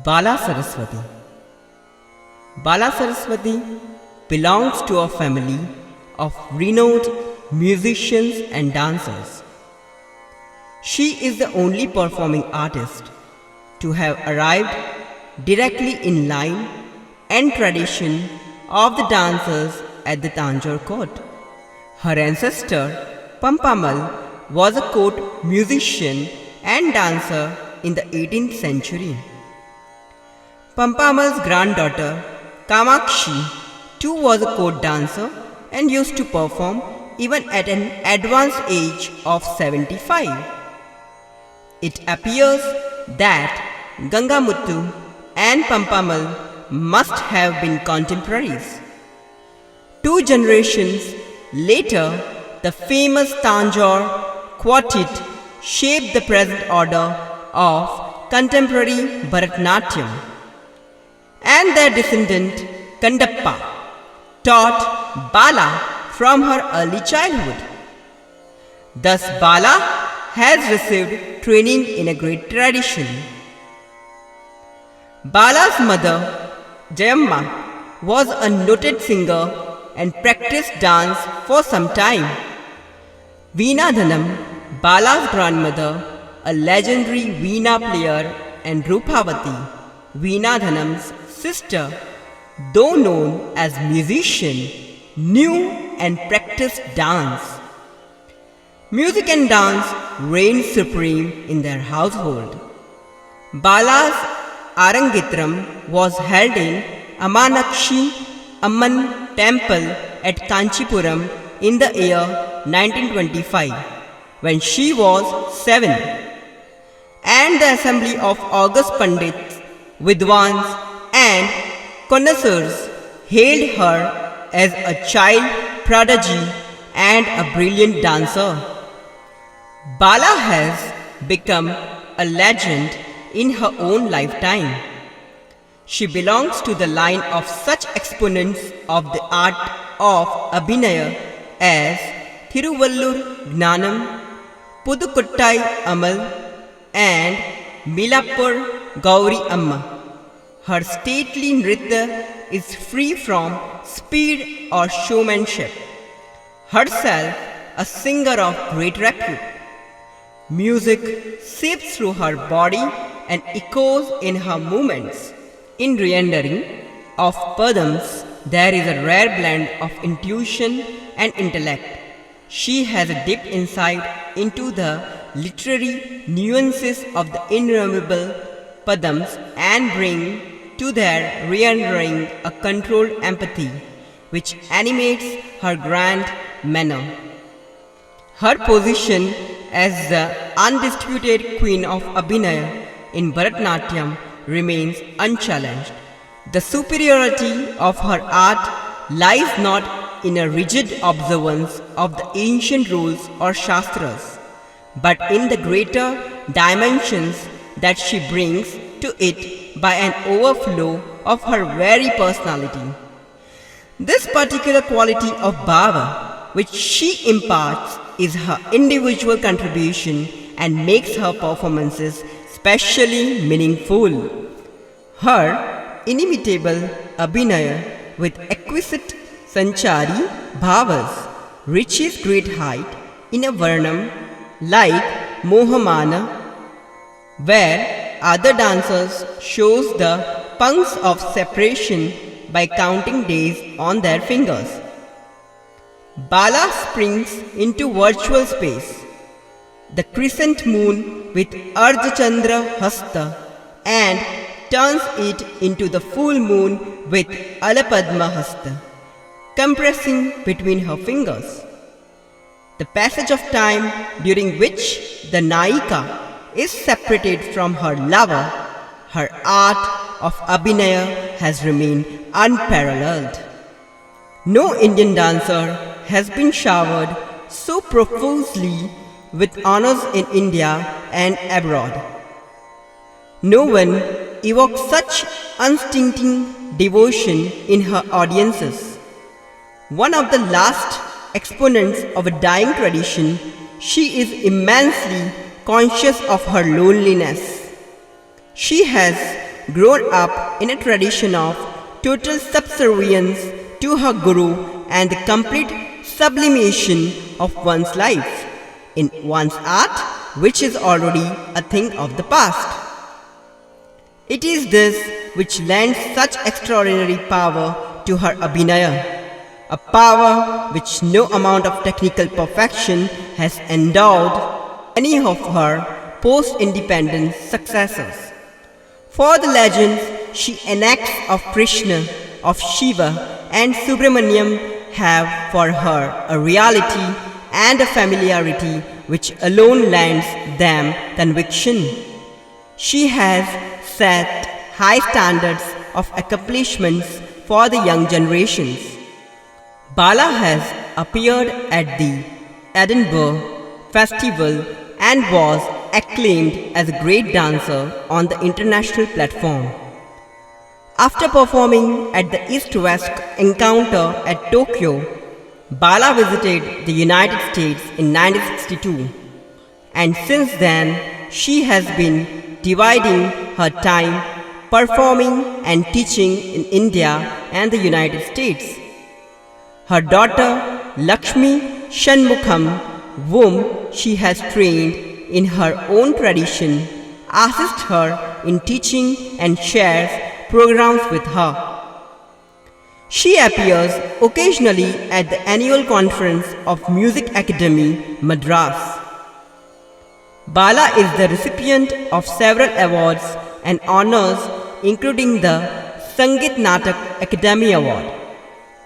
Bala Saraswati. Bala Saraswati belongs to a family of renowned musicians and dancers. She is the only performing artist to have arrived directly in line and tradition of the dancers at the Tanjore court. Her ancestor Pampamal was a court musician and dancer in the 18th century. Pampamal's granddaughter Kamakshi too was a court dancer and used to perform even at an advanced age of 75. It appears that Gangamuthu and Pampamal must have been contemporaries. 2 generations later, the famous Tanjore quartet shaped the present order of contemporary Bharatanatyam, and their descendant Kandappa taught Bala from her early childhood. Thus Bala has received training in a great tradition. Bala's mother Jayamma was a noted singer and practiced dance for some time. Veena Dhanam, Bala's grandmother, a legendary veena player, and Rupavati, Veena Dhanam's sister, though known as musician, knew and practiced dance. Music and dance reigned supreme in their household. Bala's Arangetram was held in Amanakshi Amman temple at Kanchipuram in the year 1925 when she was 7, and the assembly of august Pandits, Vidwans and connoisseurs hailed her as a child prodigy and a brilliant dancer. Bala has become a legend in her own lifetime. She belongs to the line of such exponents of the art of Abhinaya as Thiruvallur Gnanam, Pudukottai Amal and Milapur Gauri Amma. Her stately nritya is free from speed or showmanship. Herself a singer of great repute, music seeps through her body and echoes in her movements. In re-rendering of Padams, there is a rare blend of intuition and intellect. She has a deep insight into the literary nuances of the innumerable Padams and bring to their re-rendering a controlled empathy which animates her grand manner. Her position as the undisputed queen of Abhinaya in Bharatanatyam remains unchallenged. The superiority of her art lies not in a rigid observance of the ancient rules or shastras, but in the greater dimensions that she brings to it by an overflow of her very personality. This particular quality of bhava which she imparts is her individual contribution and makes her performances specially meaningful. Her inimitable Abhinaya with exquisite sanchari bhavas reaches great height in a varnam like Mohamana, where other dancers shows the punks of separation by counting days on their fingers. Bala springs into virtual space, the crescent moon with Ardha Chandra Hasta, and turns it into the full moon with Alapadma Hasta, compressing between her fingers. The passage of time during which the Naika is separated from her lover, her art of Abhinaya has remained unparalleled. No Indian dancer has been showered so profusely with honors in India and abroad. No one evokes such unstinting devotion in her audiences. One of the last exponents of a dying tradition, she is immensely conscious of her loneliness. She has grown up in a tradition of total subservience to her guru and the complete sublimation of one's life in one's art, which is already a thing of the past. It is this which lends such extraordinary power to her Abhinaya, a power which no amount of technical perfection has endowed any of her post-independence successors. For the legends she enacts of Krishna, of Shiva and Subramaniam have for her a reality and a familiarity which alone lends them conviction. She has set high standards of accomplishments for the young generations. Bala has appeared at the Edinburgh Festival and was acclaimed as a great dancer on the international platform. After performing at the East-West Encounter at Tokyo, Bala visited the United States in 1962, and since then she has been dividing her time performing and teaching in India and the United States. Her daughter Lakshmi Shanmukham, whom she has trained in her own tradition, assists her in teaching and shares programs with her. She appears occasionally at the annual conference of Music Academy, Madras. Bala is the recipient of several awards and honors, including the Sangeet Natak Academy Award.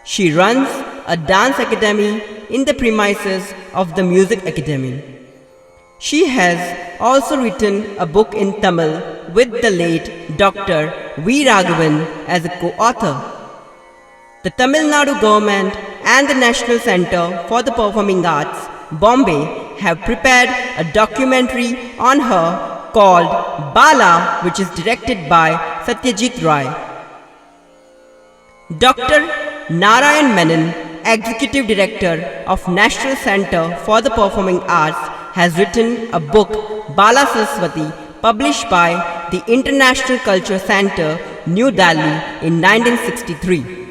She runs a dance academy in the premises of the Music Academy. She has also written a book in Tamil with the late Dr. V. Raghavan as a co-author. The Tamil Nadu government and the National Centre for the Performing Arts, Bombay, have prepared a documentary on her called Bala, which is directed by Satyajit Ray. Dr. Narayan Menon, Executive Director of National Centre for the Performing Arts, has written a book, Bala Saraswati, published by the International Culture Centre, New Delhi in 1963.